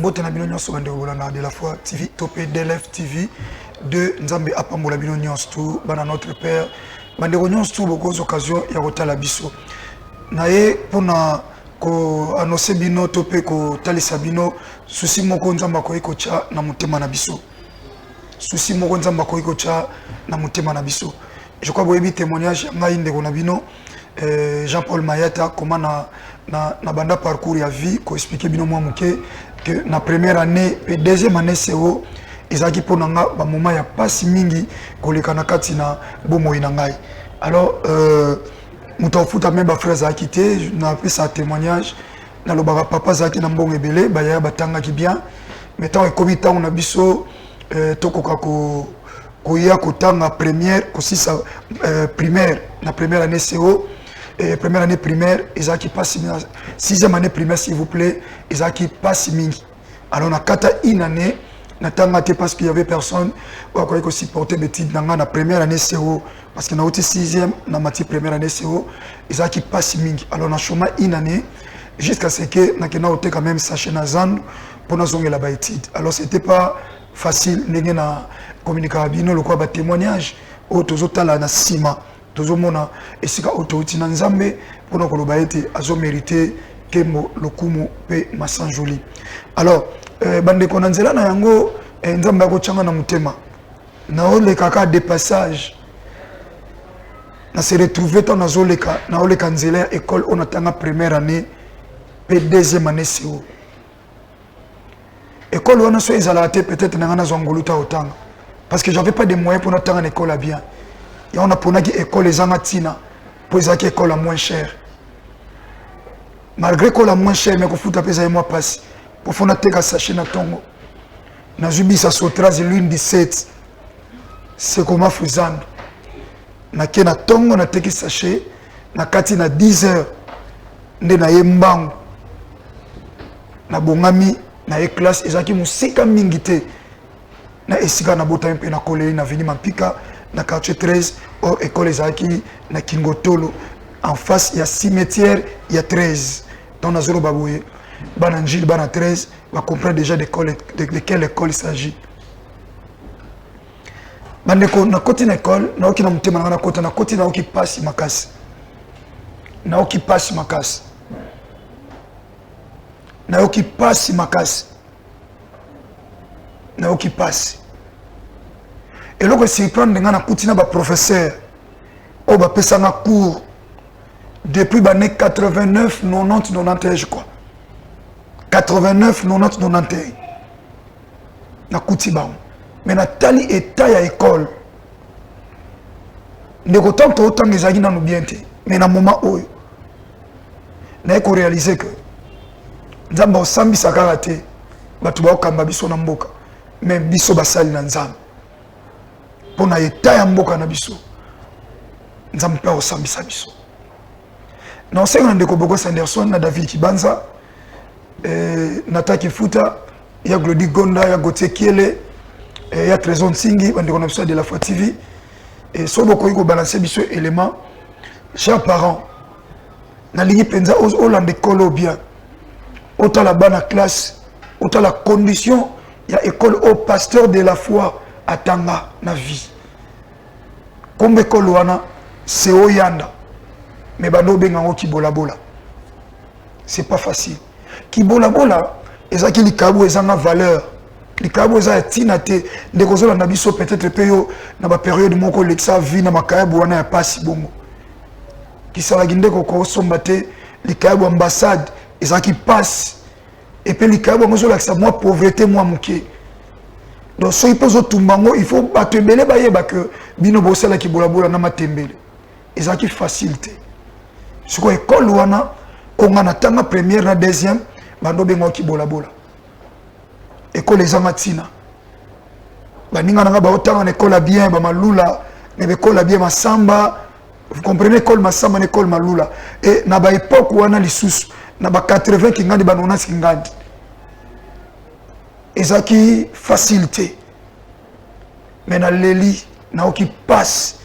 Mbote na bino nyonso bande kolanda de la foi TV topé DLF TV de Nzambe apambola bino nyonso tout bana notre père bande nyonso tout beaucoup occasion ya kotala biso na ye pona ko annoncer bino topé ko talisa bino souci moko Nzamba ko ikocha na mutema na biso souci moko Nzamba ko ikocha na mutema na biso. Je crois que témoignage ngai ndeko na bino Jean-Paul Mayata comment na banda parcours ya vie ko expliquer bino moi muke que na première année et deuxième année CO ezaki pona nga ba moment ya pasi mingi koleka na kati na bomo ina ngai. Alors muto futa même ba frères a quitté na fait sa témoignage na lobaka papa zaki na mbongo ebele ba ya batanga ki bien mais tant ekomi tant on a biso tokoka ko koya kotanga première ko sisa primaire na première année CO et première année primaire ezaki passe sixième année primaire s'il vous plaît ezaki passe mingi. Alors na kata une année na tanga te parce qu'il y avait personne ou quoi que supporter bêtise dans la première année CO parce que na autre sixième na mati première année CO ezaki passe mingi. Alors na chômage une année jusqu'à ce que na kena ote quand même sachet na zan pour na zonge la baïtide. Alors c'était pas facile ndenge na communiquer bino le quoi ba témoignage au tozotala na sima tozomona esika autorité na Nzambe pour na koloba ete azo mériter kemo lokumu pe masanjoli. Alors bande ko nanzela na yango Nzambe akochanga na mutema na ole kaka de passage na se retrouver ton azoleka na ole kanzela école on atanga première année pe deuxième année CO école on a soit izalate peut-être na ngana zongoluta otanga parce que j'avais pas de moyens pour attendre une école bien. Et on a pour une école les Amatina pour les écoles la moins chère. Malgré que la moins chère, mais qu'on fout à peser moi passe pour faire un sachet na tongo. Na zubi sa sotras l'une 17. C'est comment faisant. Na kena tongo na teki sachet na kati na 10 heures. Nde na yembango. Na bongami na e classe ezaki musika mingite. Na esika na bota mpe na koleli na veni Mampika na quartier 13 or école ezaki na Kingotolo en face il y a cimetière il y a 13 dans la zone baboué bana njil bana 13 va comprendre déjà de quelle école il s'agit. Bandeko na côté na école na oki na mutema na côté na côté na oki passe makasi na oki passe makasi na oki passe makasi na oki passe. Et là, si prend des gens qui ont professeur, ou ba pesa na cours depuis les années 89, 90, 91, je crois. 89, 90, 91. Na Koutiba. Mais na tali état ya école. Ne autant les gens qui ont bien été. Mais na moment où, na ko réaliser que Nzamba osambi sakarate, batu ba okamba biso na mboka. Mais biso basali na Nzamba. Pour na état ya mboka na biso Nzambe pa osambisa biso na senga ndeko Boko Sanderson na David Kibanza Nataki Futa ya Glody Gonda ya Gauthier Kiele ya Trésor Nsingi bandeko na biso de la foi TV et so boko yiko balancer biso élément chers parents na lingi penza Hollande kolo bien autant la bana classe autant la condition ya école au pasteur de la foi atanga na vie kombe kolwana c'est oyanda mais bando benga ngo kibola bola c'est pas facile kibola bola ezaki likabo ezanga valeur likabo eza tinate ndeko zola na biso peut-être peyo na ba période moko lexa vie na makayabo wana ya pasi bongo kisala gindeko ko sombate likabo ambassade ezaki passe et puis likabo ngo zola moi pauvreté moi muké. Donc, si vous avez tout il faut battre que bino bosela ki bolabola na matembele. Ezaki facilité. Ce que école wana on a tanga première na deuxième bando bengo ki bolabola. École les amatina. Baninga nga ba otanga na école bien ba malula, mais école bien masamba. Vous comprenez école masamba na école malula et na ba époque wana lisusu na ba 80 kingandi ba 90 kingandi. Ezaki facilité mais na leli na oki passe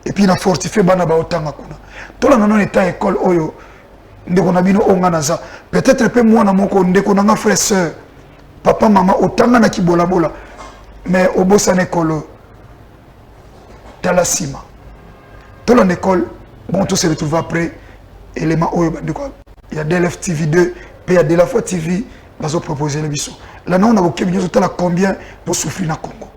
et puis na fortifier bana ba otanga kuna tola na non état école oyo ndeko na bino onga naza peut-être pe moi na moko ndeko na nga frère sœur papa maman otanga na kibola bola mais obosa na école talasima tout l'en école bon tout se retrouve après élément il y a DLF TV 2 puis il y a de la fois TV bazo proposer les biso là non on a beaucoup de temps combien pour souffrir na Congo.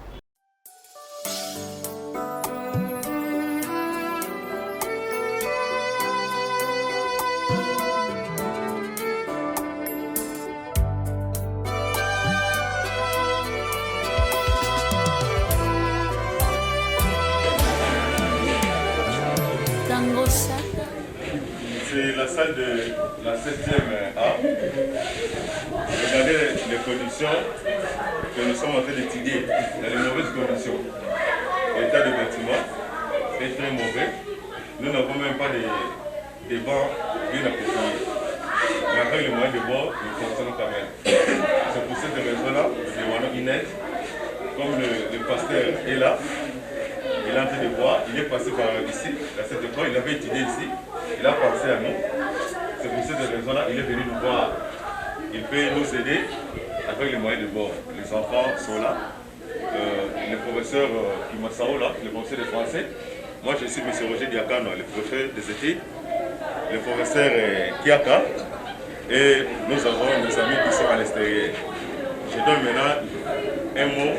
C'est la salle de la 7e A. Regardez les conditions que nous sommes en train d'étudier, dans les mauvaises conditions. L'état du bâtiment est très mauvais. Nous n'avons même pas des bancs bien appropriés. Mais avec les moyens de bord, nous fonctionnons quand même. C'est pour cette raison-là, nous demandons une aide. Comme le pasteur est là, il est en train de voir, il est passé par ici, à cette école, il avait étudié ici, il a pensé à nous. C'est pour cette raison-là, il est venu nous voir. Il peut nous aider avec les moyens de bord. Les enfants sont là. Le professeur Kimasao là, le professeur de français. Moi je suis M. Roger Diakano, le professeur des études. Le professeur Kiaka. Et nous avons nos amis qui sont à l'extérieur. Je donne maintenant un mot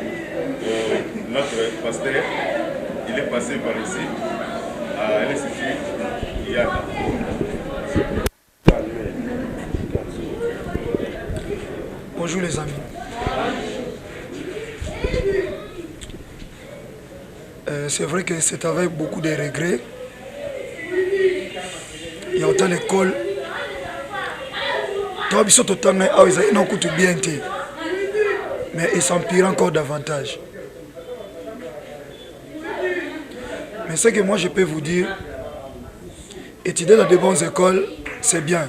au notre pasteur. Il est passé par ici à l'Institut Yaka. Bonjour les amis. C'est vrai que c'est avec beaucoup de regrets. Il y a autant d'écoles. Mais ils s'empirent encore davantage. Mais ce que moi je peux vous dire, étudier dans de bonnes écoles, c'est bien.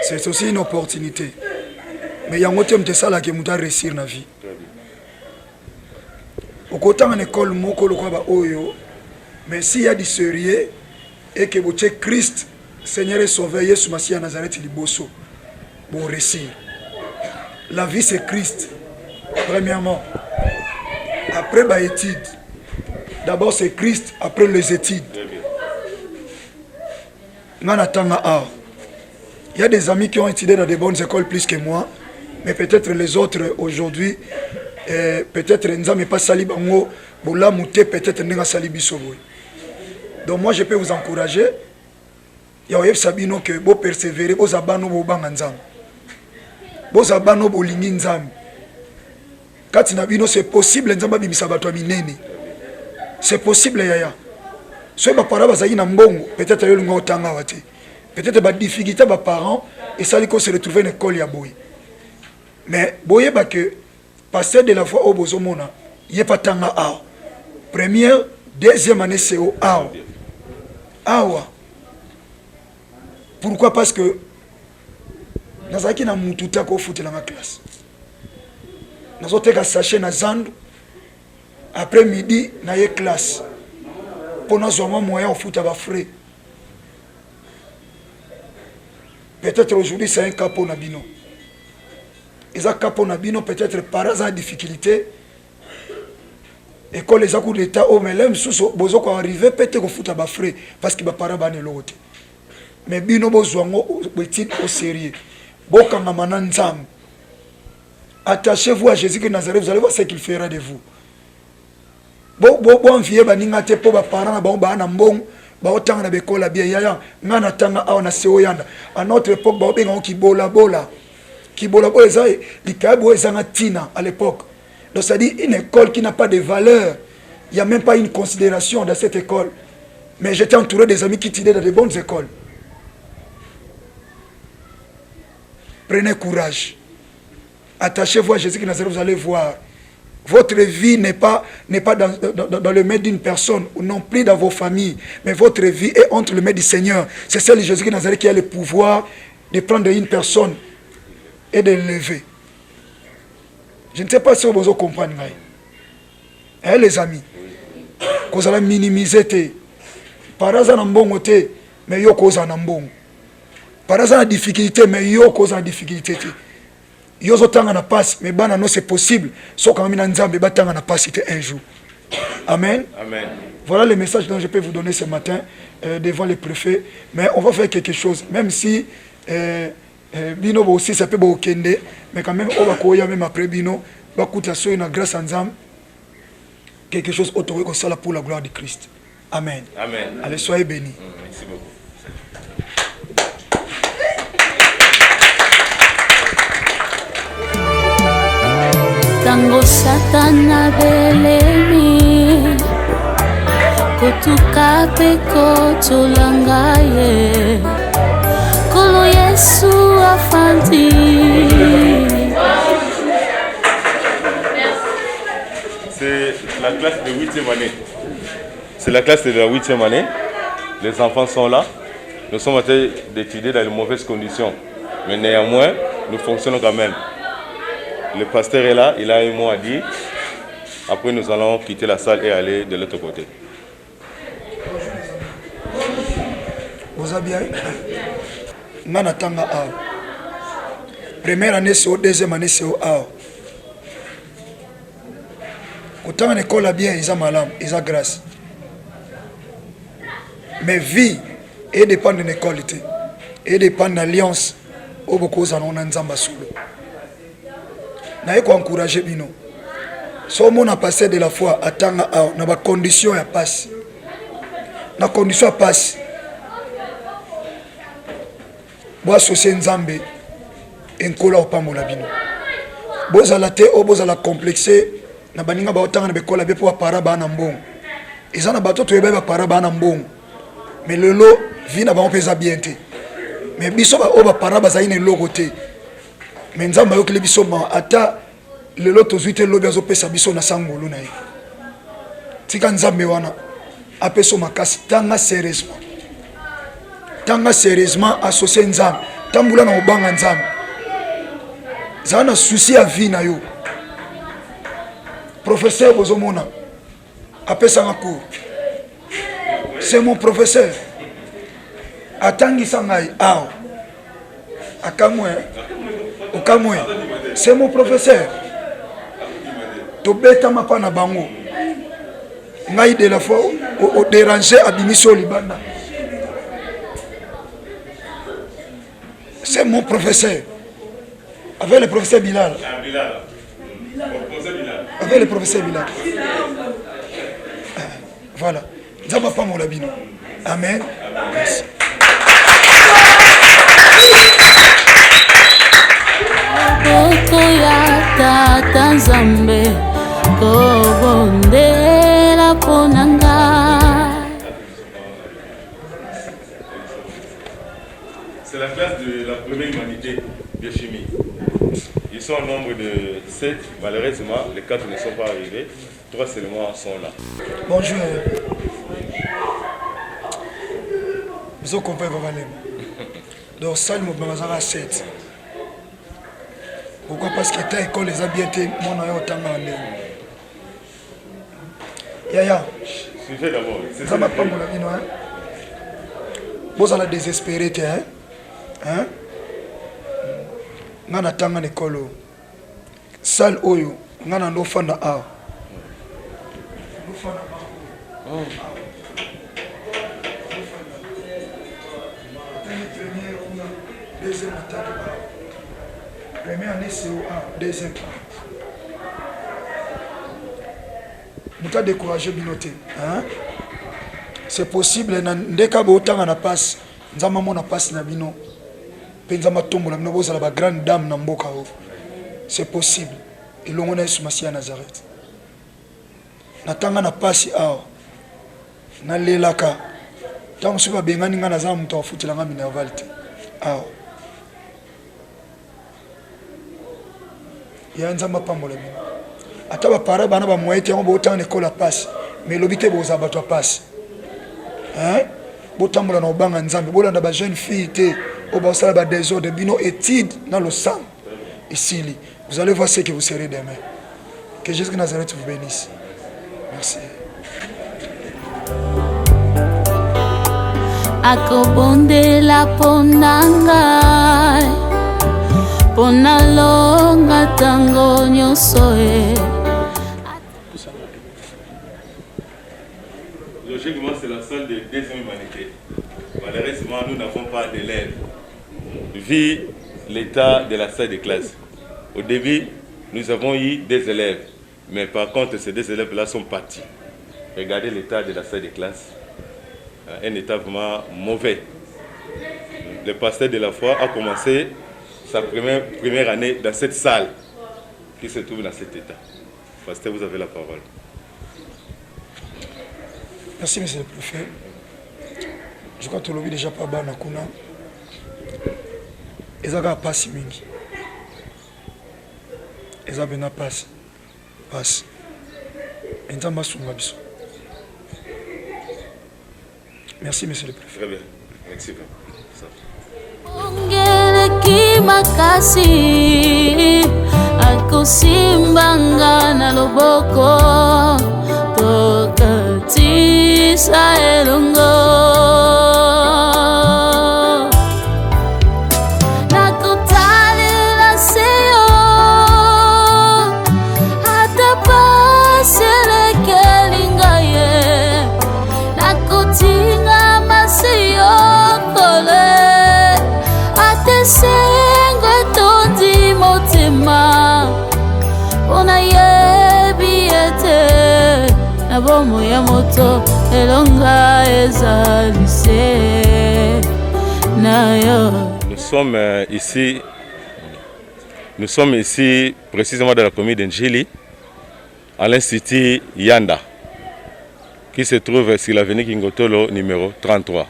C'est aussi une opportunité. Mais il y a un thème de ça là qui m'a réussir dans la vie. Au côté en école, mais s'il y a du sérieux et que vous êtes Christ, Seigneur et Sauveur, Jésus Massia à Nazareth, il bosso pour réussir. La vie c'est Christ, premièrement. Après les études, d'abord c'est Christ, après les études. Il y a des amis qui ont étudié dans de bonnes écoles plus que moi. Mais peut-être les autres aujourd'hui, peut-être ils n'ont pas sali bango, peut-être ils n'ont pas sali bisoboy. Donc moi je peux vous encourager. Il y a Sabino que vous persévérez, vous abano vous banganzam. Vous abano vous linginzam. Quand nabino c'est possible, nzamba bibisabato minene. C'est possible yaya. Soit ba parents bazali na mbongo, peut-être yo lunga otanga wate. Peut-être ba difficulté ba parents et ça liko se retrouver une école ya boy. Mais boye ba que passer de la foi au bozomona, y pas tanga a. Première, deuxième année c'est au a. Awa. Pourquoi? Parce que nazaki na mututa ko foot la ma classe. Nazoteka sachet na zandu. Après midi na ye classe. Pour nous avoir moyen au foot à frais. Peut-être aujourd'hui c'est un capot nabino. Et ça capot nabino peut-être par hasard difficulté. Et quand les accords d'État au melem sous bozo ko arriver peut-être au foot à frais parce que ba para ba ne l'autre. Mais bino bozo ngo petit au sérieux. Bokanga mananzam. Attachez-vous à Jésus de Nazareth, vous allez voir ce qu'il fera de vous. Bon vieux baninga te po ba parents na ba na mbong ba otanga na bekola bien yaya ngana tanga a na seoyanda à notre époque ba benga ki bola bola ça likabo ezanga tina à l'époque. Donc ça dit une école qui n'a pas de valeur, il y a même pas une considération dans cette école. Mais j'étais entouré des amis qui étudiaient dans de bonnes écoles. Prenez courage. Attachez-vous à Jésus de Nazareth, vous allez voir. Votre vie n'est pas dans le maître d'une personne ou non plus dans vos familles, mais votre vie est entre le maître du Seigneur. C'est celle de Jésus de Nazareth qui a le pouvoir de prendre une personne et de l'élever. Je ne sais pas si vous comprenez. Eh les amis, vous allez minimiser. Par hasard, mais yo cause en bon. Par hasard, la difficulté, mais yo cause en difficulté. yozo tanga na passe mais bana non c'est possible so quand même nzambe batanga na passe c'était un jour. Amen. Amen. Voilà le message dont je peux vous donner ce matin devant les préfets. Mais on va faire quelque chose, même si Bino aussi ça peut bokende, mais quand même on va courir même après Bino, va coûter ça une grâce en Zam, quelque chose autorisé comme ça pour la gloire de Christ. Amen. Amen. Allez, soyez bénis. Merci beaucoup. Tango satana belemi kotuka peko tolangaye kolo Yesu afandi. C'est la classe de 8e année. C'est la classe de la 8e année. Les enfants sont là. Nous sommes en train d'étudier dans de mauvaises conditions. Mais néanmoins, nous fonctionnons quand même. Le pasteur est là, il a un mot à dire. Après, nous allons quitter la salle et aller de l'autre côté. Vous avez bien? Nanatanga A. Première année c'est au, deuxième année c'est au A. Autant en école à bien, ils ont malam, ils ont grâce. Mais vie, et dépend de l'école, et dépend de l'alliance, au beaucoup en nzamba solo. Naïe ko encourager bino. So mon a passé de la foi à tanga a na ba condition ya passe. Na condition ya passe. Bo associer nzambe enkola opambola bino. Bozala te o bozala complexé na baninga ba otanga na bekola be po para ba na mbongo. Eza na bato to yeba ba para ba na mbongo. Mais lelo vi na ba opeza bien te. Mais biso ba o ba para ba za ine logo te. Mais nzamba yo kele biso ma ata lelo tozuite lobi azo pesa biso na sangolo na ye. Tika nzambe wana apeso makasi tanga sérieusement. Tanga sérieusement associé nzambe. Tambula na obanga nzambe. Zana souci à vie na yo. Professeur bozomona apesa nga cours. C'est mon professeur. Atangi sangai ao. Akamwe. Okamwe. C'est mon professeur. Tobeta mapa na bango. Ngai de la fois au déranger abimiso libanda. C'est mon professeur. Avec le professeur Bilal. Avec le professeur Bilal. Voilà. Zaba pas mon labino. Amen. Merci. Koya tata nzambe kobondela ponanga. C'est la classe de la première humanité biochimie. Ils sont au nombre de 7. Malheureusement, les 4 ne sont pas arrivés. 3 seulement sont là. Bonjour. Vous comprenez pas valeur. Donc ça, le mouvement à 7. Pourquoi? Parce que ta école les a bien été mon aïe autant en ligne. Yaya. Suivez d'abord. Ça m'a pas mon avis, non? Vous allez désespérer, hein? Hein? Nga na tanga l'école. Salle oyo, nga na ndo fanda a. Deuxième attaque. Première année c'est au A, deuxième A. Nous t'as découragé binoté, hein? C'est possible, dès que vous avez passe, nous avons passe na bino. Penzama tombo la bino boza la grande dame na mboka o. C'est possible. Et l'on est sur Massia Nazareth. Natanga na passe a. Na lelaka. Tant que suba bengani nga na zamu to futila nga minervalte. A. Ya nzamba pambola bino. Ata ba para bana ba moyete ngo botan école a passe. Mais lobité boza bato passe. Hein? Botambola na obanga nzambe bolanda ba jeune fille te obasala ba désordre bino étude dans le sang ici. Vous allez voir ce que vous serez demain. Que Jésus de Nazareth vous bénisse. Merci. Akobonde la ponanga ponalonga tango nyonso e. Logiquement, c'est la salle de deuxième humanité. Malheureusement, nous n'avons pas d'élèves. Vu l'état de la salle de classe. Au début, nous avons eu des élèves. Mais par contre, ces deux élèves-là sont partis. Regardez l'état de la salle de classe. Un état vraiment mauvais. Le pasteur de la foi a commencé sa première année dans cette salle qui se trouve dans cet état. Pasteur, vous avez la parole. Merci, monsieur le préfet. Je crois que tu l'as déjà pas bas na kuna. Ezaka passe mingi. Ezaka na passe. Passe. Enzamba sunga biso. Merci, monsieur le préfet. Très bien. Merci. Ongeleki makasi akosimbanga na loboko tokatisa elongo nakutalela seyo ata paselekelinga ye nakutinga masiyo kole atesengo tondi motema ona yebiete na bomo ya moto elonga ezalise na yo. Nous sommes ici précisément dans la commune d'Ndjili, à l'Institut Yanda, qui se trouve sur l'avenue Kingotolo numéro 33.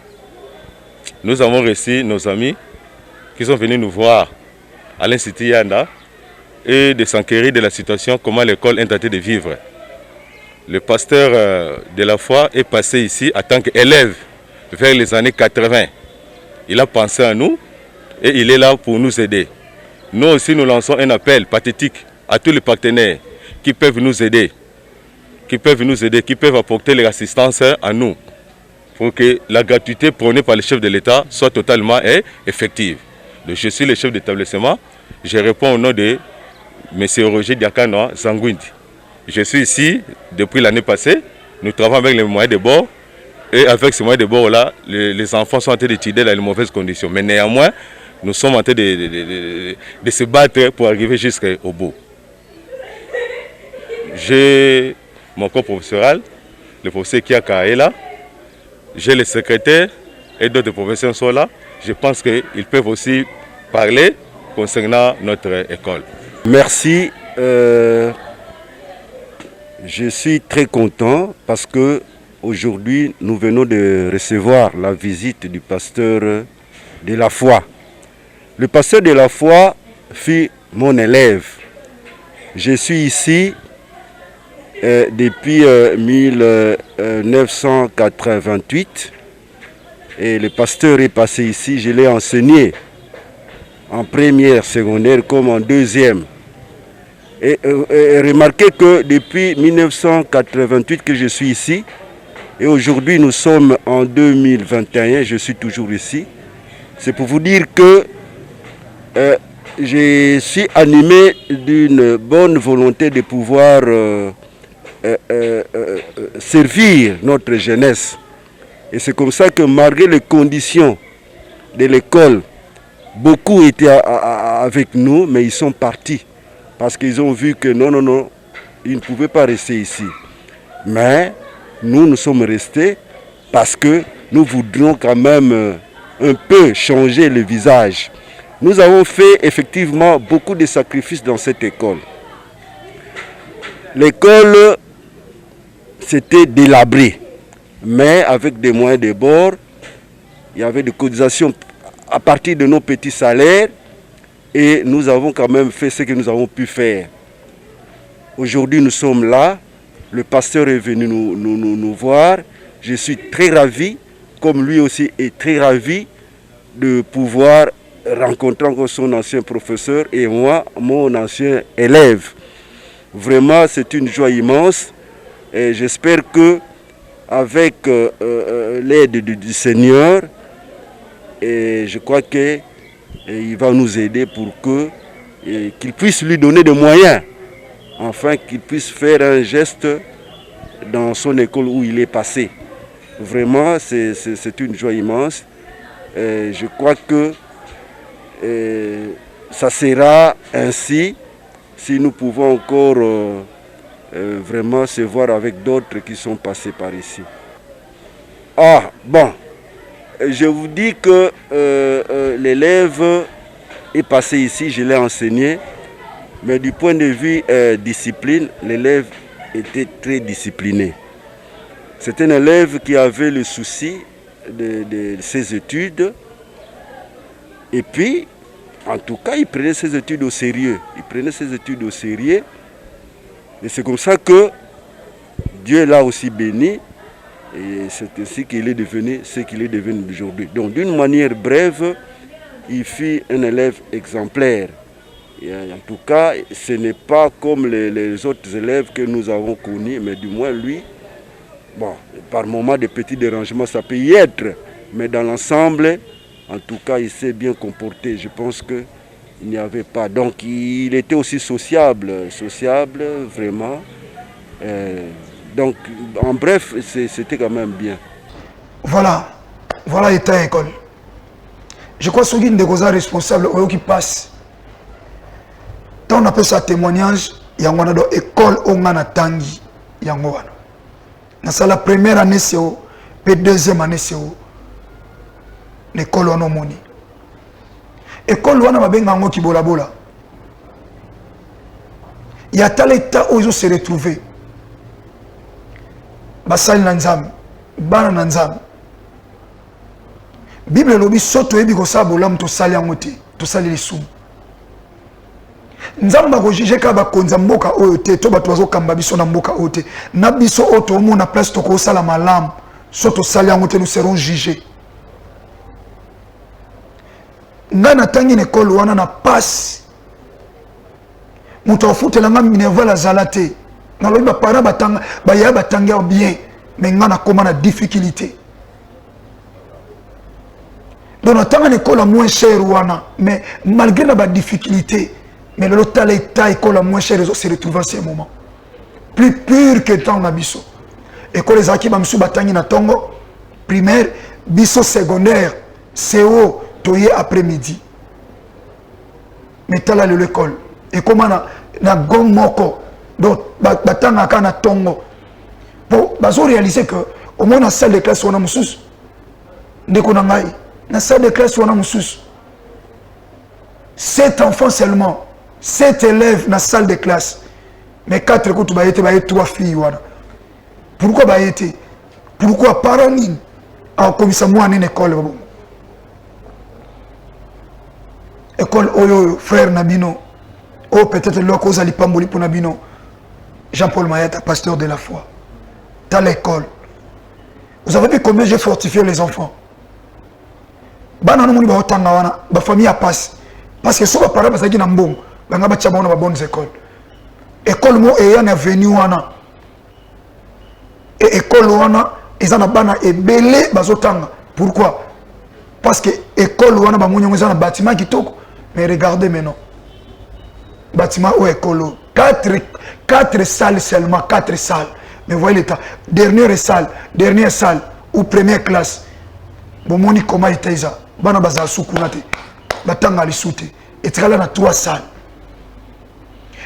Nous avons reçu nos amis qui sont venus nous voir à l'Institut Yanda et de s'enquérir de la situation, comment l'école est tentée de vivre. Le pasteur de la foi est passé ici en tant qu'élève vers les années 80. Il a pensé à nous et il est là pour nous aider. Nous aussi, nous lançons un appel pathétique à tous les partenaires qui peuvent nous aider, qui peuvent apporter leur assistance à nous pour que la gratuité prônée par le chef de l'État soit totalement effective. Donc, je suis le chef d'établissement. Je réponds au nom de M. Roger Diakanoa Zangwindi. Je suis ici depuis l'année passée. Nous travaillons avec les moyens de bord. Et avec ces moyens de bord-là, les enfants sont en train d'étudier dans les mauvaises conditions. Mais néanmoins, nous sommes en train de se battre pour arriver jusqu'au bout. J'ai mon corps professoral, le professeur Kiaka est là. J'ai le secrétaire et d'autres professeurs sont là. Je pense qu'ils peuvent aussi parler concernant notre école. Merci. Je suis très content parce que aujourd'hui, nous venons de recevoir la visite du pasteur de la foi. Le pasteur de la foi fut mon élève. Je suis ici depuis 1988 et le pasteur est passé ici. Je l'ai enseigné en première secondaire comme en deuxième. Et remarquez que depuis 1988 que je suis ici, et aujourd'hui nous sommes en 2021, je suis toujours ici. C'est pour vous dire que je suis animé d'une bonne volonté de pouvoir servir notre jeunesse. Et c'est comme ça que malgré les conditions de l'école, beaucoup étaient avec nous, mais ils sont partis. Parce qu'ils ont vu que non, ils ne pouvaient pas rester ici. Mais nous sommes restés parce que nous voudrions quand même un peu changer le visage. Nous avons fait effectivement beaucoup de sacrifices dans cette école. L'école, c'était délabré, mais avec des moyens de bord, il y avait des cotisations à partir de nos petits salaires. Et nous avons quand même fait ce que nous avons pu faire. Aujourd'hui, nous sommes là. Le pasteur est venu nous voir. Je suis très ravi, comme lui aussi est très ravi, de pouvoir rencontrer encore son ancien professeur et moi, mon ancien élève. Vraiment, c'est une joie immense. Et j'espère que, avec l'aide du Seigneur, et je crois que il va nous aider pour que qu'il puisse lui donner des moyens, afin qu'il puisse faire un geste dans son école où il est passé. Vraiment, c'est une joie immense. Je crois que ça sera ainsi si nous pouvons encore vraiment se voir avec d'autres qui sont passés par ici. Ah, bon, je vous dis que l'élève est passé ici, je l'ai enseigné, mais du point de vue discipline, l'élève était très discipliné. C'est un élève qui avait le souci de ses études, et puis, en tout cas, il prenait ses études au sérieux. Et c'est comme ça que Dieu l'a aussi béni, et c'est ainsi qu'il est devenu ce qu'il est devenu aujourd'hui. Donc, d'une manière brève, il fut un élève exemplaire. Et en tout cas, ce n'est pas comme les autres élèves que nous avons connus, mais du moins lui, bon, par moments de petits dérangements, ça peut y être, mais dans l'ensemble, en tout cas, il s'est bien comporté. Je pense qu'il n'y avait pas. Donc, il était aussi sociable vraiment. Donc, en bref, c'était quand même bien. Voilà l'état école. Je crois que ceux qui sont responsables, eux qui passent. Quand on appelle ça témoignage, il y a une école où on a tangi. C'est la première année, c'est la deuxième année, c'est l'école où on a moni. L'école où on a benga qui bola bola. Il y a tel état où ils se retrouvent. Basal nanzam, bana nanzam. Bible lobi soto ebi ko sabolam to sali angote, to sali lesum. Nzamba ko jije ka ba konza mboka oyo te to bato bazo kamba biso na mboka oyo te. Na biso oto mo na place to ko sala malam, soto sali angote nous serons jugés. Ngana tangi ne kolo wana na passe. Muto ofutela nga minerva la zalate. Na lobi ba para batanga ba ya batanga bien, mais ngana koma na difficulté. Donc on a une école moins chère mais malgré la difficulté, mais le tal état école moins chère se retrouve à ce moment. Plus pur que tant na biso. École les akis bamsu batangi na tongo primaire, biso secondaire, CO toye après-midi. Mais tala l'école. Et comment na gom moko donc batanga kana tongo. Pour bazo réaliser que au moins na salle de classe on a mususu. Ndeko na ngai. Dans la salle de classe, on a un sous. 7 enfants seulement. 7 élèves dans la salle de classe. Mais 4 coups, il y a 3 filles. Pourquoi il y a Pourquoi parents en commissaire à une école? École Oyo, frère Nabino. Oh, peut-être l'autre cause à l'Ipamboli pour Nabino. Jean-Paul Mayata, pasteur de la foi. Dans l'école. Vous avez vu combien j'ai fortifié les enfants? Bana no moni ba otanga wana ba famille a passe parce que so ba parents bazaki na mbongo ba ngaba tshaba na ba bonnes écoles école mo e yana venu wana et école wana ezana bana ebele bazotanga. Pourquoi? Parce que école wana ba monyo ezana bâtiment kitoko, mais regardez maintenant bâtiment ou école 4 salles seulement, 4 salles, mais voyez l'état, dernière salle ou première classe. Bomoni comment était ça? Bana baza soukunate. Batanga lisute. Et trala na 3 salles.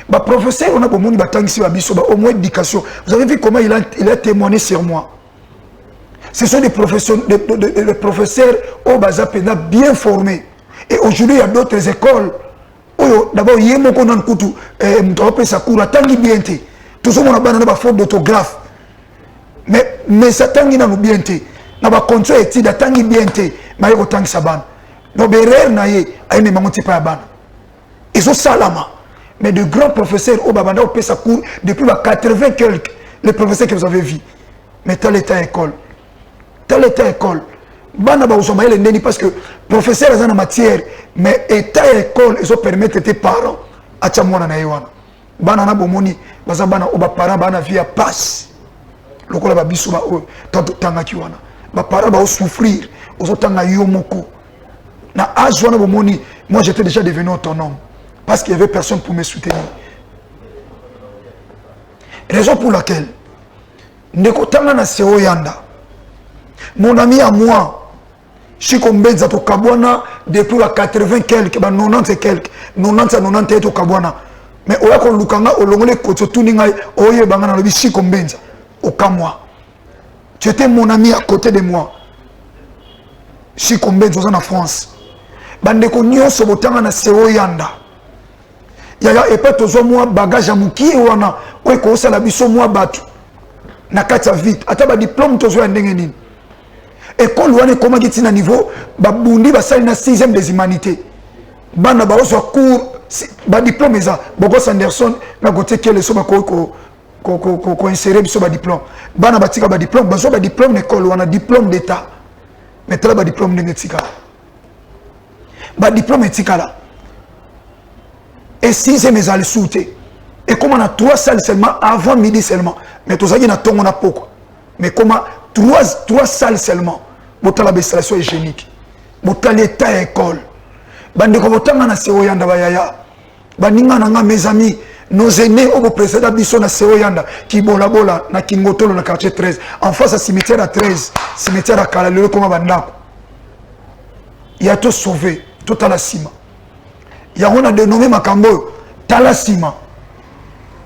Ba professeur on a bomoni batanga ici babiso ba au moins éducation. Vous avez vu comment il a témoigné sur moi. Ce sont des professeurs au Bazapena bien formés. Et aujourd'hui il y a d'autres écoles. D'abord il y a mon konan kutu m'tropé sa cour tangi bien té. Tout ça on a bana ba faute d'autographe. Mais ça tangi na bien té. Na ba contrôle étude atangi bien té mais il autant saban no berer na ye aime mangote pa ban ils ont salama mais de grands professeurs au babanda au pesa cours depuis 80 quelques les professeurs que vous avez vu mais tel état école bana ba usoma ile ndeni parce que professeurs en matière mais état école ils ont permettre tes parents acha mwana na yewana bana na bomoni baza bana o ba parents bana via passe lokola ba biso ba o tanga kiwana ba parents ba souffrir aux autant na yomoko na âge wana bomoni moi j'étais déjà devenu autonome parce qu'il n'y avait personne pour me soutenir. Raison pour laquelle, Nekotanga na Seo Yanda, mon ami à moi, Chiko Mbenza to Kabwana, depuis la 80 quelques, 90 et quelques, 90 à 90 to Kabwana. Mais oya ko lukanga olongole koto tuninga oye bangana lobi Chiko Mbenza, au Kamwa. Tu étais mon ami à côté de moi. Chiko Mbenza en France. Bandeko nyonso botanga na Seo Yanda. Yaya epe tozo moi bagage à muki wana, oye ko sala biso moi batu. Na kati ya vite ata ba diplôme tozo ya ndenge nini école wana koma kiti na niveau ba bundi ba sali na 6e des humanités bana ba oso cours ba diplôme eza Bogos Anderson na côté kele so ba ko insérer biso ba diplôme bana batika ba diplôme bazo ba diplôme école wana diplôme d'état mais tala ba diplôme ndenge tika ba diplôme tika là et 6e ezali souté et comme on a 3 salles seulement avant midi seulement. Mais tout ça qui n'a pas on a pourquoi. Mais comment 3 salles seulement. Bota la installation hygiénique. Bota l'état école. Bande ko botanga na Seo Yanda bayaya. Baninga nanga mes amis, nos aînés au précédent biso na Seo Yanda qui bola bola na Kingotolo na quartier 13 en face à cimetière à 13, cimetière à Kalalelo comme bandako. Il y a tout sauvé, tout à la cima. Il y a on a dénommé Makambo Talasima.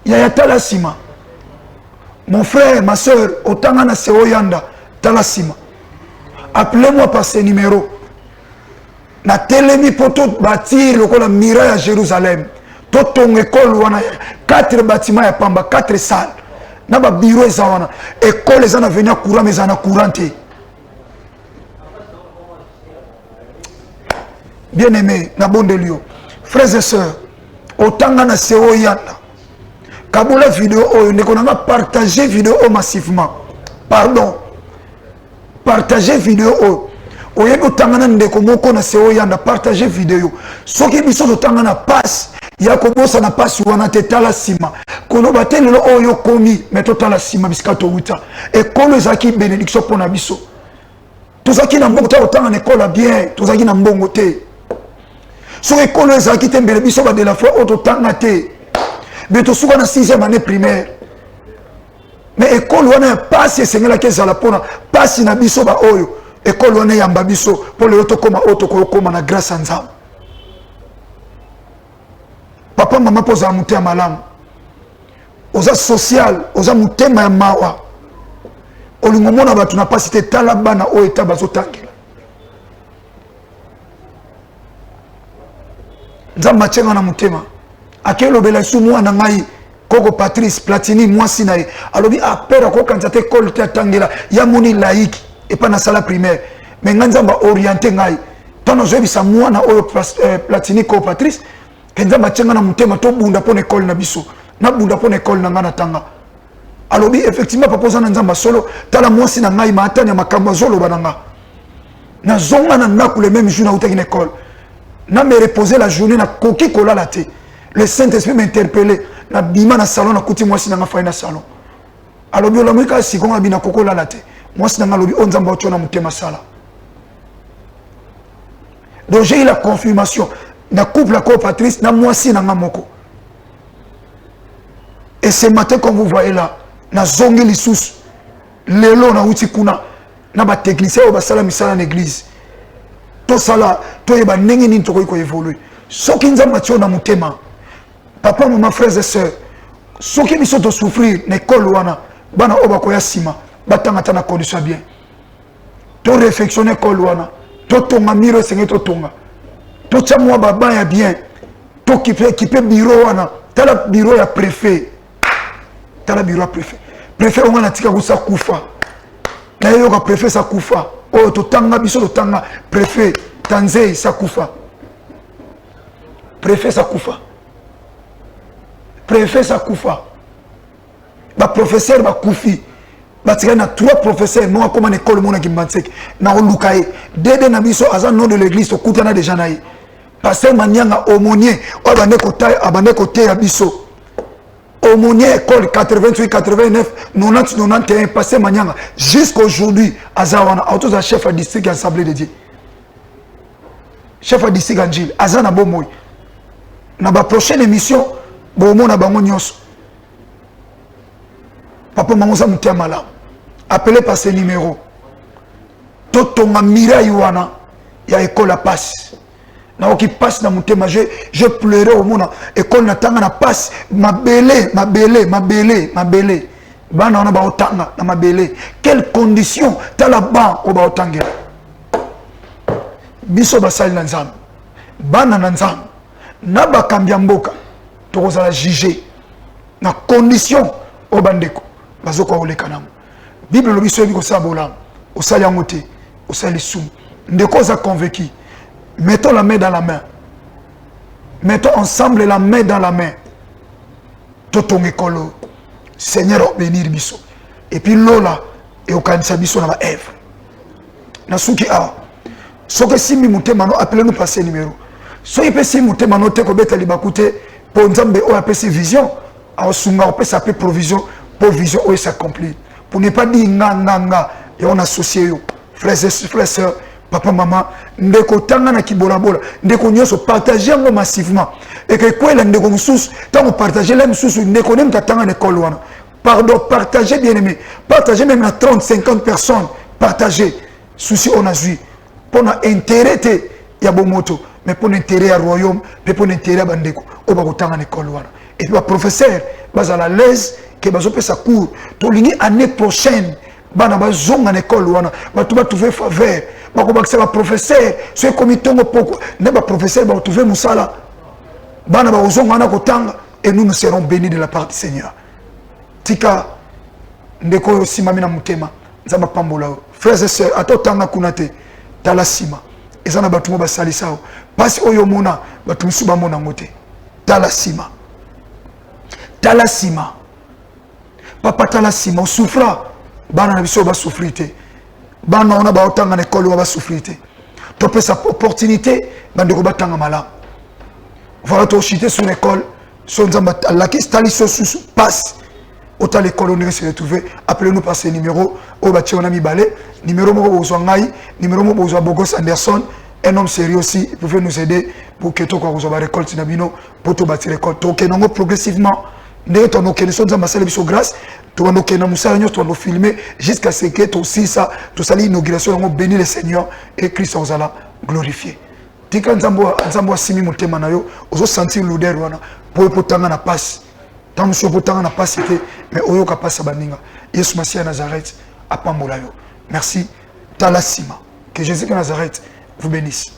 Il y a Talasima. Mon frère, ma soeur, autant na Seo Yanda, Talasima. Appelez-moi par ces numéros. Na telemi poto bâtir le miraille à Jérusalem. Toute ton école, 4 bâtiments à Pamba, 4 salles. Na ba bureau ezawana. École les ana venir courant mais ana couranté. Bien aimé, na bon delio. Frères et sœurs, autant na Seo Yanda. Kaboula vidéo, on a partagé vidéo massivement. Pardon. Partagé vidéo. Oyeko tangana ndeko moko na Seo Yanda partagé vidéo. Soki biso tangana passe, yakobo sa na passe wana tetala sima. Kono batele lo oyo komi meto tala sima biskato uta. Et kono zaki bénédiction pour na biso. Tozaki na mbongo ta otanga école bien, tozaki na mbongo te. Soki kono zaki tembele biso ba de la foi otanga te. Mais tu sois dans 6e année primaire. Mais école on a passé Seigneur la caisse à la pona passe na biso ba oyo école on a yamba biso pour le auto comme na grâce à Nzambe. Papa maman pose à monter à malam. Oza social, oza mutema ya mawa. Olingomona batu na pas cité talabana o eta bazotangela. Nzambe machenga na mutema. Akelo bela sou moi na ngai Koko Patrice Platini moi sinae alobi apera ko kanzate école te tangela ya moni laïque et pas na sala primaire mais nganzamba orienté ngai tono zebi sa moi na oyo Platini Koko Patrice nzamba chenga na mutema to bunda pona école na biso na bunda pona école na ngana tanga alobi effectivement proposa na nzamba solo tala moi sina ngai matanya makambo zolo bananga na zonga na naku le même jour na utaki na école na me reposer la journée na koki kola la te. Le Saint-Esprit m'a interpellé. Na bima na salon na kuti moi sinanga fa na salon. Alobi la mwika sikonga bina kokola late. Moi sinanga lobi onzamba otona mutema sala. Donc j'ai eu la confirmation. Na couple la Koko Patrice na moi sinanga moko. Et ce matin comme vous voyez là, na zongi lisusu. Lelo na uti kuna na ba technicien o ba sala misala na église. To sala to yeba ndenge nini to ko évoluer. Soki nzamba tiona mutema. Papa, maman, frères et sœurs, ceux qui sont souffrir, l'école wana, bana oba koya sima, batanga tana condition bien. To réflexionner l'école wana, to tonga miro senge to tonga. To chamwa baba ya bien, to kipe bureau wana, tala bureau ya préfet. Tala bureau ya préfet. Préfet on a tika kusa kufa. Na yo ka préfet sa kufa. Oh to tanga biso to tanga préfet Tanzei sa kufa. Préfet sa kufa. Préfet Sakoufa, ba professeur ba Koufi, ba tiré na 3 professeurs, moi comme en école mon qui m'ansek, na olukaye, dede na biso azan nom de l'église au koutana de janaï. Pasteur Manianga aumônier, o abane côté ya biso. Aumônier école 88 89 90 91 pasteur Manianga jusqu'aujourd'hui azawana autos à chef à district assemblée de Dieu. Chef à district Angile, azana bomoy. na ba prochaine émission bomo na bango nyonso papa mangoza mutia malamu appelez par ce numéro totonga miraille wana ya école à passe na oki passe na mutema je pleurais au mona école na tanga na passe mabele bana wana ba otanga na mabele quelles conditions tala ba o ba otangela biso basali na nzambe bana na nzambe na bakambia mboka tokozala juger na condition o bandeko bazoko oleka nango bible lobi so biko sabola osali yango te osali sumu ndeko za convaincu mettons la main dans la main mettons ensemble la main dans la main totonge kolo Seigneur bénir biso et puis lola et okanisa biso na ba œuvre na suki a soke simi mutema no appelez-nous par ce numéro so ipesi mutema no te ko beta libakute po nzambe o apesi vision a sunga o pesa pe provision pour vision o s'accomplir pour ne pas dire nga et on associe yo frères sœurs papa maman ndeko tanga na kibola bola ndeko nyoso partager ngo massivement et que quoi la ndeko mususu tant partager la mususu ndeko nem tanga na école wana pardon partager bien aimé partager même à 30 50 personnes partager souci on a vu pour intérêt te ya bomoto mais pour intérêt à royaume mais pour intérêt à bandeko o ba tanga na école wana et puis ba professeur bazala l'aise que bazo pe sa cours to lingi année prochaine bana bazonga na école wana batu ba trouver faveur bako bakisa ba professeur so comité ngo poko ne ba professeur ba trouver musala bana ba ozonga na kotanga et nous serons bénis de la part du Seigneur tika ndeko simami na mutema nzamba pambola frères et sœurs atotanga kunate tala sima ezana batu mo basalisa pasi oyo mona batu misuba mona ngote tala sima papa tala sima souffra bana na biso ba souffrité bana ona ba otanga na école ba souffrité to pesa opportunité bandeko batanga mala voilà to chiter sur l'école son nzamba la qui stali so sous passe autant l'école on se retrouver appelez-nous par ce numéro au bati on a mis balé numéro mo bozwa ngai numéro mo bozwa Bogos Anderson un homme sérieux aussi il pouvait nous aider pour que to ko bozwa récolte na bino pour to bâtir récolte to kenongo progressivement ndé to no kenso nzamba sala biso grâce to no kena musala nyo to no filmer jusqu'à ce que to aussi ça to sali inauguration ngo béni le Seigneur et Christ ozala glorifié tika nzambo simi mutema na yo ozo sentir l'odeur wana pour tanga na passe tant monsieur pour tanga na passe mais oyo ka passe baninga Yesu Masia Nazareth apambola yo merci talasima que Jésus de Nazareth vous bénisse.